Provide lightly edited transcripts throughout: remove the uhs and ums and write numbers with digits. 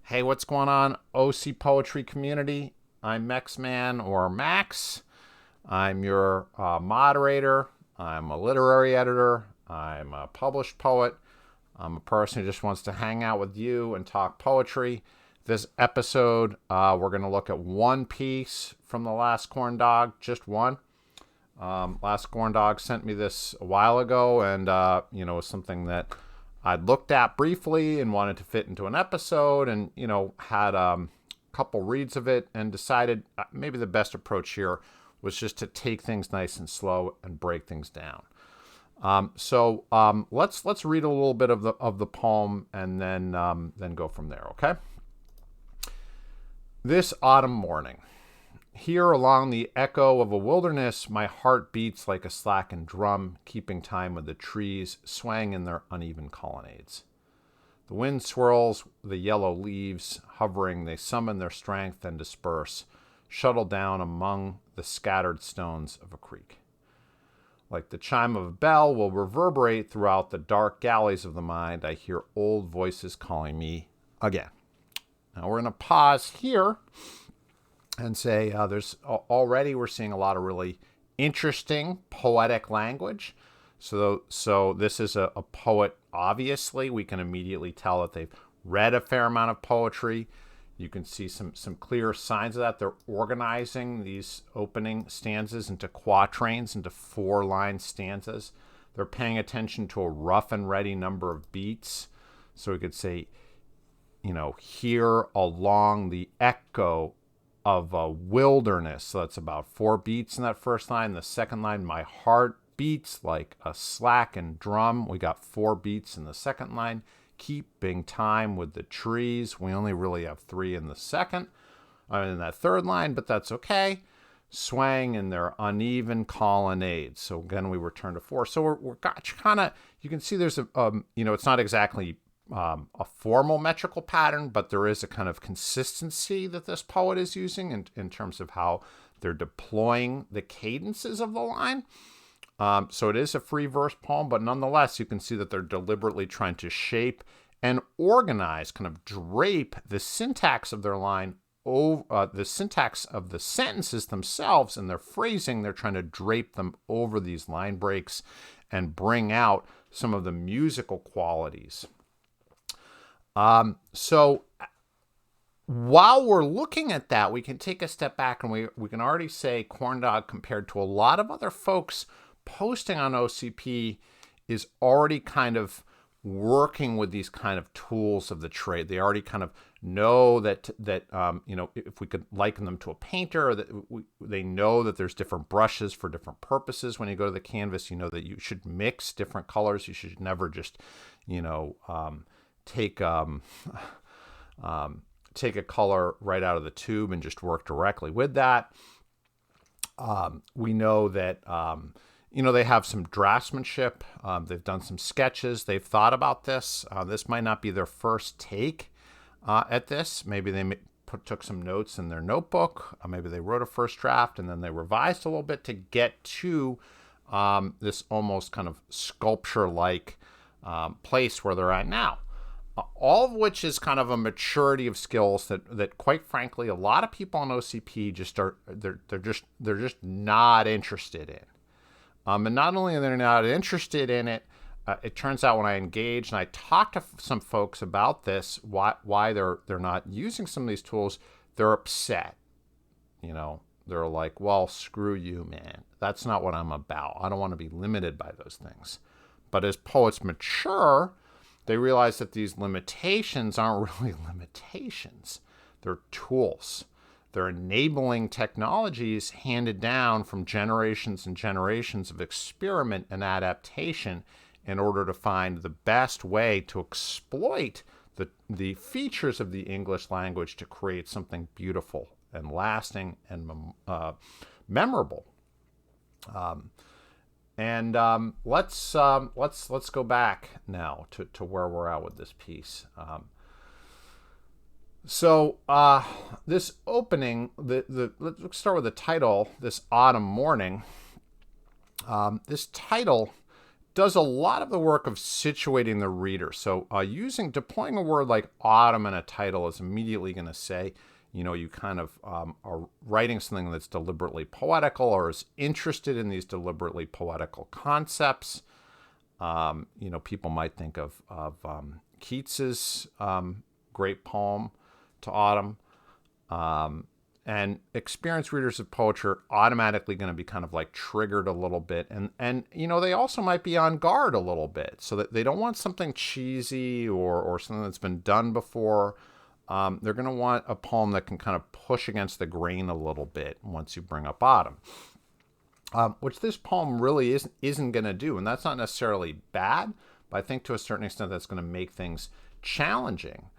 Hey, what's going on, OC Poetry community? I'm Mexman or Max. I'm your moderator. I'm a literary editor. I'm a published poet. I'm a person who just wants to hang out with you and talk poetry. This episode, we're going to look at one piece from The Last Corndog, just one. Last Corndog sent me this a while ago, and it was something that I'd looked at briefly and wanted to fit into an episode, and had a couple reads of it and decided maybe the best approach here was just to take things nice and slow and break things down. Let's read a little bit of the poem and then go from there. Okay. This autumn morning. Here along the echo of a wilderness, my heart beats like a slackened drum, keeping time with the trees swaying in their uneven colonnades. The wind swirls the yellow leaves, hovering, they summon their strength and disperse, shuttle down among the scattered stones of a creek. Like the chime of a bell will reverberate throughout the dark galleys of the mind, I hear old voices calling me again. Now we're going to pause here and say we're seeing a lot of really interesting poetic language. So this is a poet. Obviously, we can immediately tell that they've read a fair amount of poetry. You can see some clear signs of that. They're organizing these opening stanzas into quatrains, into 4-line stanzas. They're paying attention to a rough and ready number of beats. So we could say, here along the echo of a wilderness. So that's about 4 beats in that first line. The second line, my heart beats like a slackened drum. We got 4 beats in the second line. Keeping time with the trees. We only really have 3 in the in that third line, but that's okay. Swaying in their uneven colonnades. So again, we return to 4. So we're kind of, you can see there's it's not exactly a formal metrical pattern, but there is a kind of consistency that this poet is using in terms of how they're deploying the cadences of the line. So it is a free verse poem, but nonetheless, you can see that they're deliberately trying to shape and organize, kind of drape the syntax of their line over the syntax of the sentences themselves and their phrasing. They're trying to drape them over these line breaks and bring out some of the musical qualities. So while we're looking at that, we can take a step back and we can already say Corndog, compared to a lot of other folks posting on OCP, is already kind of working with these kind of tools of the trade. They already kind of know that if we could liken them to a painter, they know that there's different brushes for different purposes. When you go to the canvas, you know that you should mix different colors. You should never just, take a color right out of the tube and just work directly with that. We know that they have some draftsmanship. They've done some sketches. They've thought about this. This might not be their first take at this. Maybe they took some notes in their notebook. Maybe they wrote a first draft and then they revised a little bit to get to this almost kind of sculpture-like place where they're at now. All of which is kind of a maturity of skills that quite frankly, a lot of people on OCP they're just not interested in. And not only are they not interested in it, it turns out when I engage and I talk to some folks about this, why they're not using some of these tools, they're upset. They're like, well, screw you, man. That's not what I'm about. I don't want to be limited by those things. But as poets mature, they realize that these limitations aren't really limitations. They're tools. They're enabling technologies handed down from generations and generations of experiment and adaptation in order to find the best way to exploit the features of the English language to create something beautiful and lasting and memorable. Let's go back now to where we're at with this piece. This opening, let's start with the title. This autumn morning. This title does a lot of the work of situating the reader. So deploying a word like autumn in a title is immediately going to say, you kind of are writing something that's deliberately poetical or is interested in these deliberately poetical concepts. People might think of Keats's great poem to autumn. And experienced readers of poetry are automatically going to be kind of like triggered a little bit. And they also might be on guard a little bit, so that they don't want something cheesy or something that's been done before. They're going to want a poem that can kind of push against the grain a little bit once you bring up autumn, which this poem really isn't going to do. And that's not necessarily bad, but I think to a certain extent that's going to make things challenging.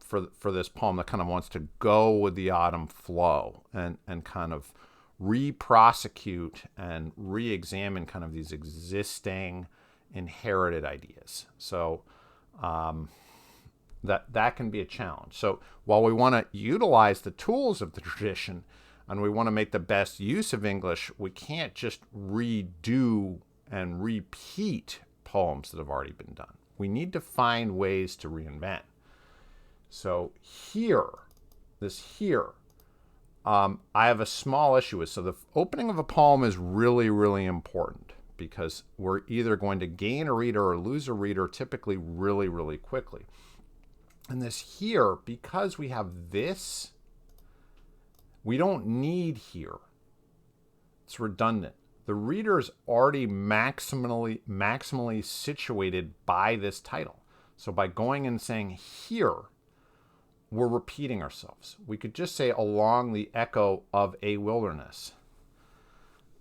For this poem that kind of wants to go with the autumn flow and kind of re-prosecute and re-examine kind of these existing inherited ideas. So that can be a challenge. So while we want to utilize the tools of the tradition and we want to make the best use of English, we can't just redo and repeat poems that have already been done. We need to find ways to reinvent. So I have a small issue with. So the opening of a poem is really, really important because we're either going to gain a reader or lose a reader typically really, really quickly. And this here, because we have this, we don't need here. It's redundant. The reader is already maximally situated by this title. So by going and saying here, we're repeating ourselves. We could just say along the echo of a wilderness.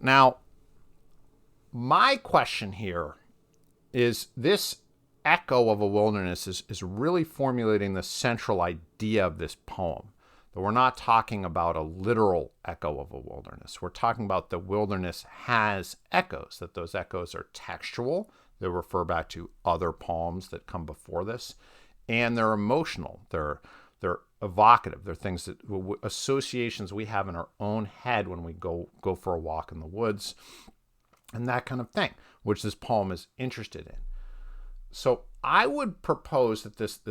Now, my question here is this echo of a wilderness is really formulating the central idea of this poem. That we're not talking about a literal echo of a wilderness. We're talking about the wilderness has echoes, that those echoes are textual. They refer back to other poems that come before this, and they're emotional. They're evocative. They're things that associations we have in our own head when we go for a walk in the woods, and that kind of thing, which this poem is interested in. So I would propose that this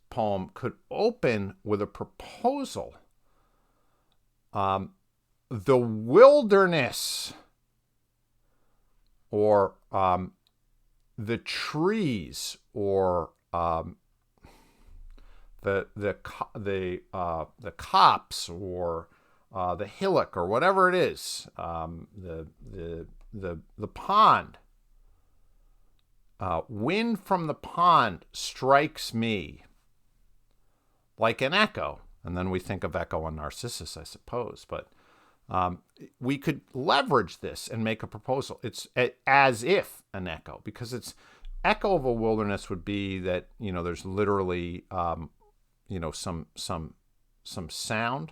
poem could open with a proposal. The wilderness, or the trees, or the copse, or the hillock, or whatever it is, the pond. Wind from the pond strikes me like an echo. And then we think of Echo on Narcissus, I suppose. But we could leverage this and make a proposal. It's as if an echo, because it's echo of a wilderness would be that, there's literally, some sound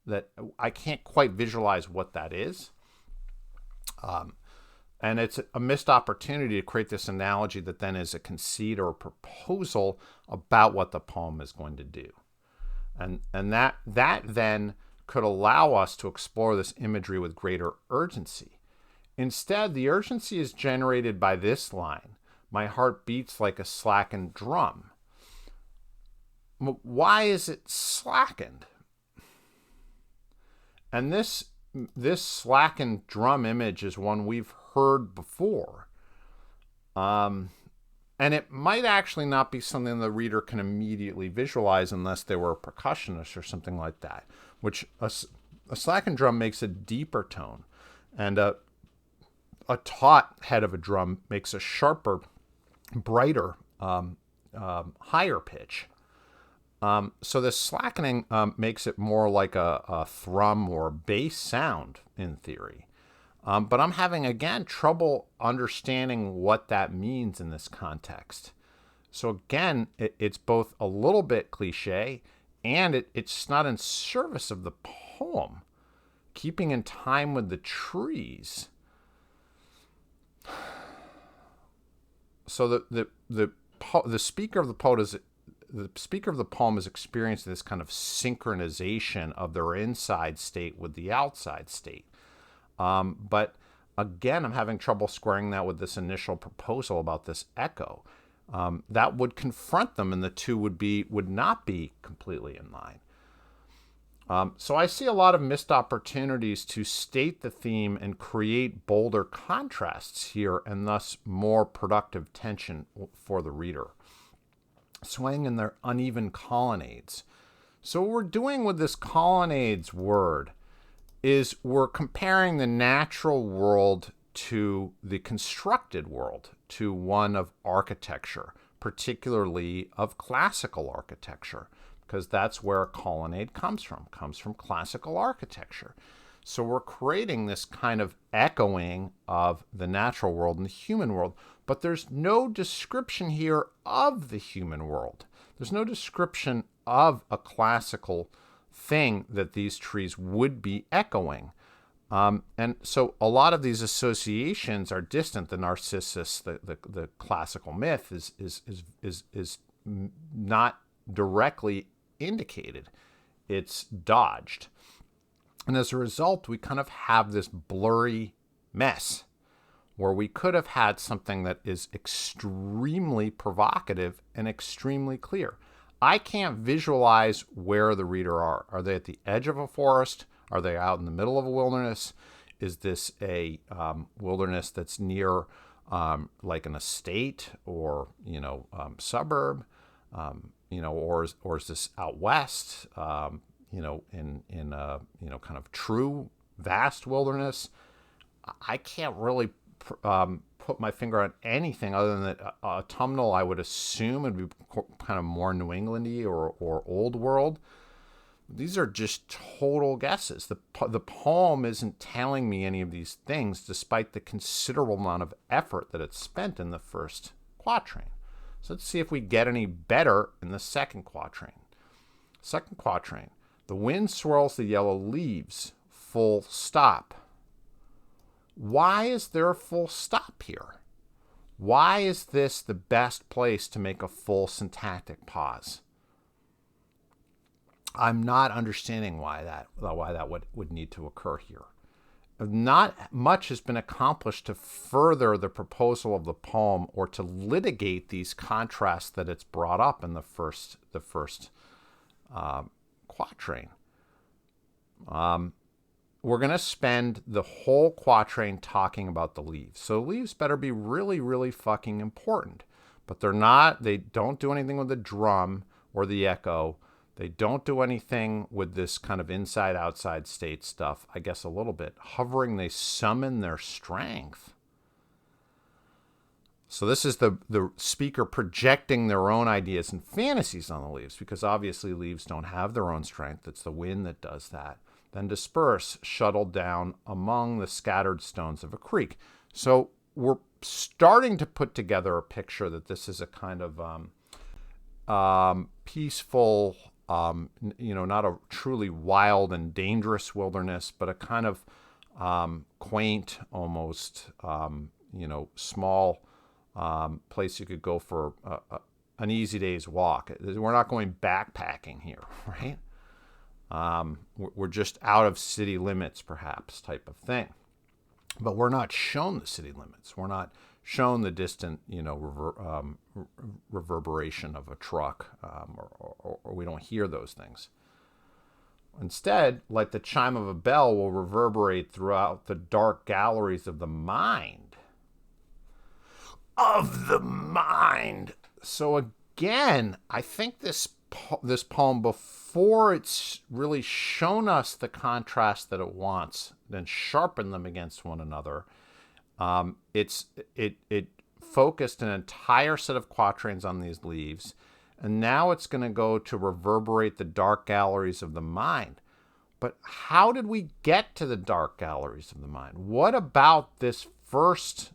that I can't quite visualize what that is. And it's a missed opportunity to create this analogy that then is a conceit or a proposal about what the poem is going to do. And that then could allow us to explore this imagery with greater urgency. Instead, the urgency is generated by this line: my heart beats like a slackened drum. Why is it slackened? And this slackened drum image is one we've heard before. And it might actually not be something the reader can immediately visualize unless they were a percussionist or something like that, which a slackened drum makes a deeper tone, and a taut head of a drum makes a sharper, brighter, higher pitch. So the slackening makes it more like a thrum or bass sound in theory. But I'm having, again, trouble understanding what that means in this context. So again, it's both a little bit cliche, and it's not in service of the poem. Keeping in time with the trees. So the speaker of the poem is experiencing this kind of synchronization of their inside state with the outside state. But Again, I'm having trouble squaring that with this initial proposal about this echo. That would confront them, and the two would not be completely in line. So I see a lot of missed opportunities to state the theme and create bolder contrasts here, and thus more productive tension for the reader. Swaying in their uneven colonnades. So what we're doing with this colonnades word is we're comparing the natural world to the constructed world, to one of architecture, particularly of classical architecture, because that's where a colonnade comes from classical architecture. So we're creating this kind of echoing of the natural world and the human world, but there's no description here of the human world. There's no description of a classical thing that these trees would be echoing. And so a lot of these associations are distant. The Narcissus, the classical myth, is not directly indicated. It's dodged. And as a result, we kind of have this blurry mess where we could have had something that is extremely provocative and extremely clear. I can't visualize where the reader are. Are they at the edge of a forest? Are they out in the middle of a wilderness? Is this a wilderness that's near like an estate or suburb? Or is this out west? In a kind of true vast wilderness? I can't really put my finger on anything other than that autumnal. I would assume would be kind of more New Englandy or old world. These are just total guesses. The poem isn't telling me any of these things, despite the considerable amount of effort that it's spent in the first quatrain. So let's see if we get any better in the second quatrain. Second quatrain. The wind swirls the yellow leaves, full stop. Why is there a full stop here? Why is this the best place to make a full syntactic pause? I'm not understanding why that would need to occur here. Not much has been accomplished to further the proposal of the poem or to litigate these contrasts that it's brought up in the first quatrain. We're going to spend the whole quatrain talking about the leaves. So leaves better be really, really fucking important. But they're not. They don't do anything with the drum or the echo. They don't do anything with this kind of inside-outside state stuff. I guess a little bit. Hovering, they summon their strength. So this is the speaker projecting their own ideas and fantasies on the leaves, because obviously leaves don't have their own strength. It's the wind that does that. Then disperse, shuttled down among the scattered stones of a creek. So we're starting to put together a picture that this is a kind of peaceful, not a truly wild and dangerous wilderness, but a kind of quaint, almost, small place you could go for an easy day's walk. We're not going backpacking here, right? We're just out of city limits, perhaps, type of thing. But we're not shown the city limits. We're not shown the distant, reverberation of a truck, or we don't hear those things. Instead, like the chime of a bell will reverberate throughout the dark galleries of the mind. Of the mind. So again, I think this poem, before it's really shown us the contrast that it wants, then sharpened them against one another, it focused an entire set of quatrains on these leaves, and now it's going to go to reverberate the dark galleries of the mind. But how did we get to the dark galleries of the mind? What about this first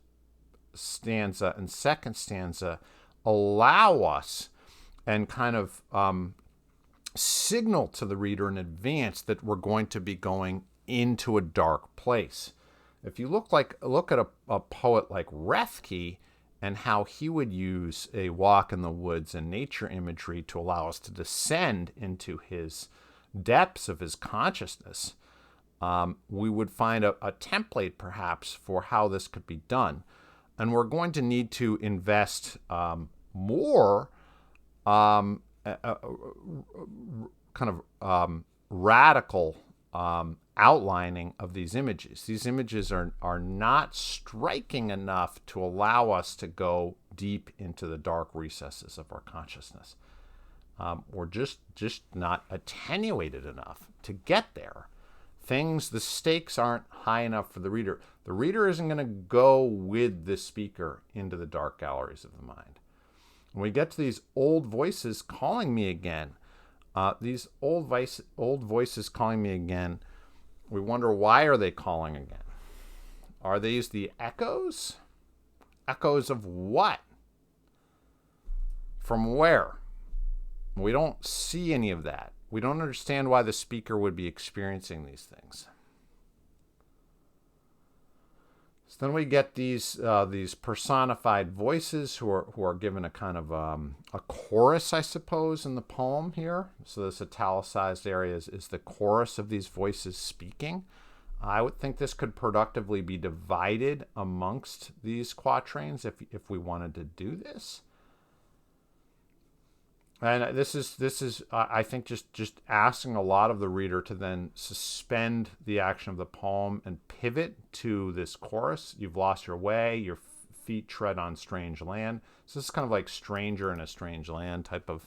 stanza and second stanza allow us and kind of signal to the reader in advance that we're going to be going into a dark place? If you look at a poet like Rethke and how he would use a walk in the woods and nature imagery to allow us to descend into his depths of his consciousness, we would find a template perhaps for how this could be done. And we're going to need to invest more kind of radical outlining of these images. These images are not striking enough to allow us to go deep into the dark recesses of our consciousness. Or just not attenuated enough to get there. The stakes aren't high enough for the reader. The reader isn't going to go with the speaker into the dark galleries of the mind. When we get to these old voices calling me again, we wonder, why are they calling again? Are these the echoes? Echoes of what? From where? We don't see any of that. We don't understand why the speaker would be experiencing these things. So then we get these personified voices who are given a kind of a chorus, I suppose, in the poem here. So this italicized area is the chorus of these voices speaking. I would think this could productively be divided amongst these quatrains if we wanted to do this. And this is I think just asking a lot of the reader to then suspend the action of the poem and pivot to this chorus. You've lost your way, your feet tread on strange land. So this is kind of like stranger in a strange land type of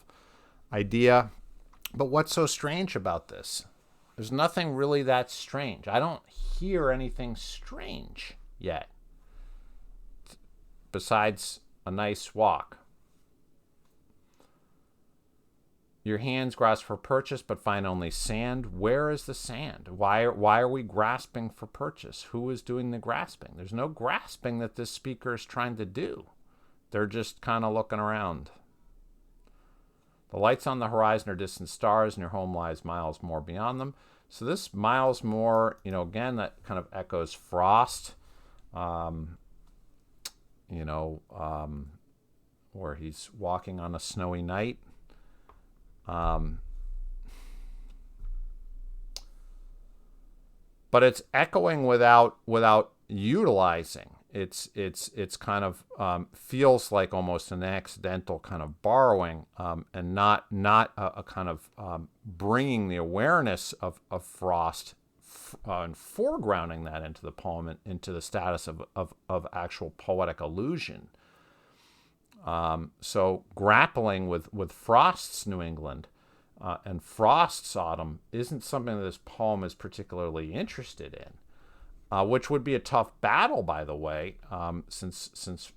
idea. But what's so strange about this? There's nothing really that strange. I don't hear anything strange yet, besides a nice walk. Your hands grasp for purchase, but find only sand. Where is the sand? Why are we grasping for purchase? Who is doing the grasping? There's no grasping that this speaker is trying to do. They're just kind of looking around. The lights on the horizon are distant stars, and your home lies miles more beyond them. So this miles more, again, that kind of echoes Frost, where he's walking on a snowy night. But it's echoing without utilizing. It's kind of feels like almost an accidental kind of borrowing, and not a kind of bringing the awareness of Frost and foregrounding that into the poem and into the status of actual poetic illusion. So grappling with Frost's New England and Frost's autumn isn't something that this poem is particularly interested in, which would be a tough battle, by the way, since if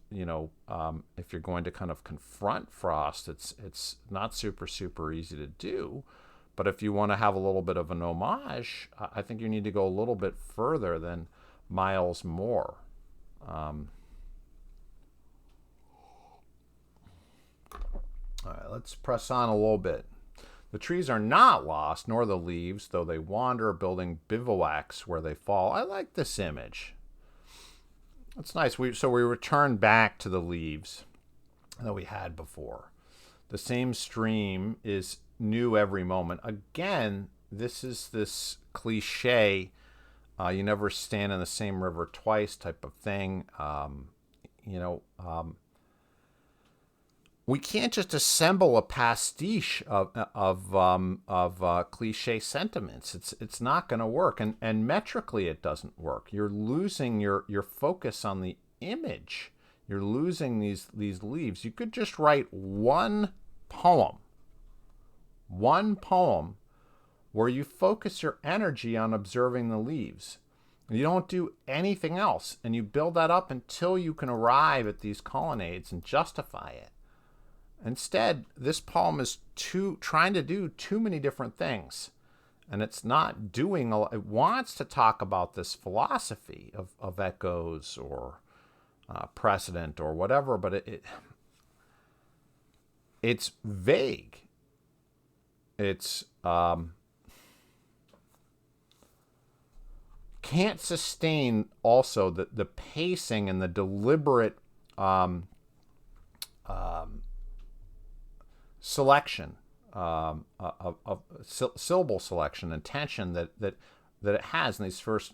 you're going to kind of confront Frost, it's not super easy to do. But if you want to have a little bit of an homage, I think you need to go a little bit further than miles more. All right, let's press on a little bit. The trees are not lost, nor the leaves, though they wander, building bivouacs where they fall. I like this image. That's nice. So we return back to the leaves that we had before. The same stream is new every moment. Again, this is this cliche, you never stand in the same river twice type of thing. We can't just assemble a pastiche of cliche sentiments. It's not going to work, and metrically it doesn't work. You're losing your focus on the image. You're losing these leaves. You could just write one poem where you focus your energy on observing the leaves. You don't do anything else, and you build that up until you can arrive at these colonnades and justify it. Instead, this poem is trying to do too many different things, and it's not doing a lot. It wants to talk about this philosophy of echoes or precedent or whatever, but it's vague. It's can't sustain also the pacing and the deliberate selection of syllable selection and tension that that it has in these first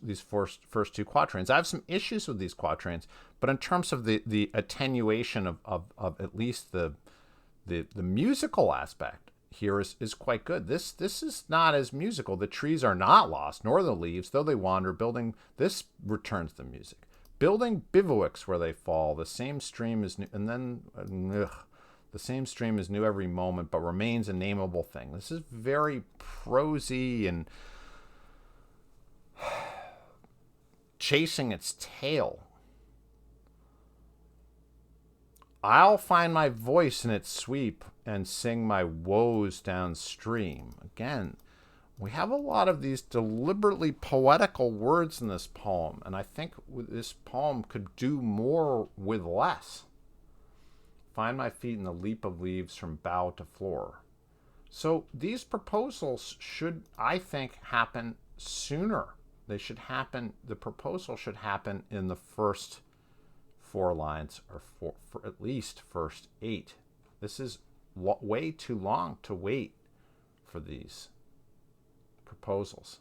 two quatrains. I have some issues with these quatrains, but in terms of the attenuation of at least the musical aspect here is quite good. This is not as musical. The trees are not lost, nor the leaves, though they wander. Building this returns the music. Building bivouacs where they fall. The same stream is new, and then the same stream is new every moment, but remains a nameable thing. This is very prosy and chasing its tail. I'll find my voice in its sweep and sing my woes downstream. Again, we have a lot of these deliberately poetical words in this poem, and I think this poem could do more with less. Find my feet in the leap of leaves from bough to floor. So these proposals should, I think, happen sooner. They should happen, the proposal should happen in the first 4 lines, or for at least first 8. This is way too long to wait for these proposals.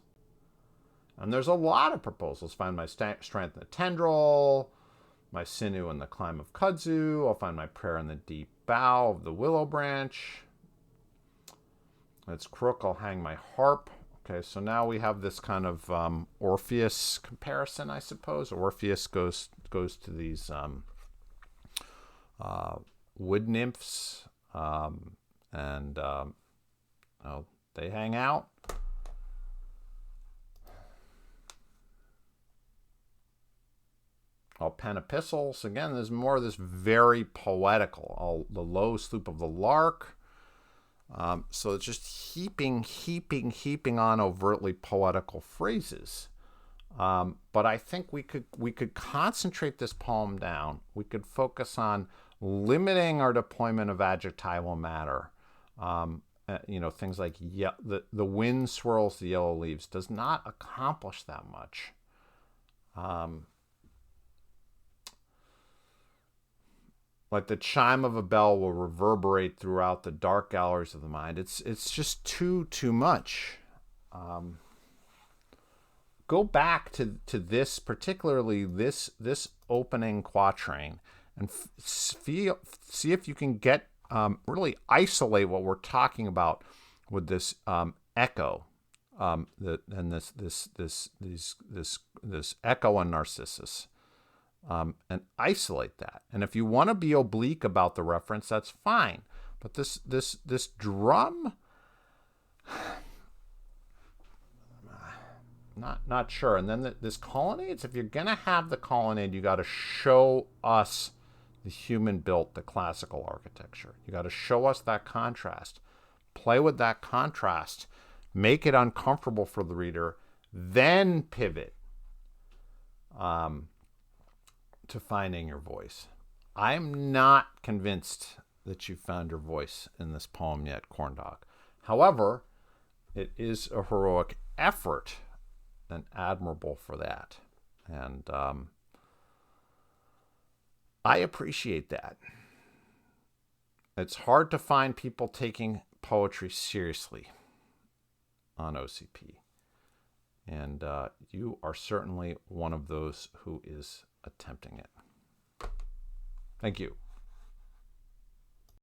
And there's a lot of proposals. Find my strength in the tendril, my sinew in the climb of kudzu. I'll find my prayer in the deep bough of the willow branch. Its crook, I'll hang my harp. Okay, so now we have this kind of Orpheus comparison, I suppose. Orpheus goes to these wood nymphs, and they hang out. I'll pen epistles. Again, there's more of this very poetical. The low sloop of the lark. So it's just heaping on overtly poetical phrases. But I think we could concentrate this poem down. We could focus on limiting our deployment of adjectival matter. Things like the wind swirls the yellow leaves does not accomplish that much. Like the chime of a bell will reverberate throughout the dark galleries of the mind. It's just too much. Go back to this, particularly this opening quatrain, and see if you can get really isolate what we're talking about with this echo, this echo and Narcissus. And isolate that. And if you want to be oblique about the reference, that's fine. But this drum, not sure. And then this colonnades. If you're gonna have the colonnade, you got to show us the human-built, the classical architecture. You got to show us that contrast. Play with that contrast. Make it uncomfortable for the reader. Then pivot. To finding your voice. I'm not convinced that you found your voice in this poem yet, Corndog. However, it is a heroic effort and admirable for that. And I appreciate that. It's hard to find people taking poetry seriously on OCP. And you are certainly one of those who is attempting it. Thank you.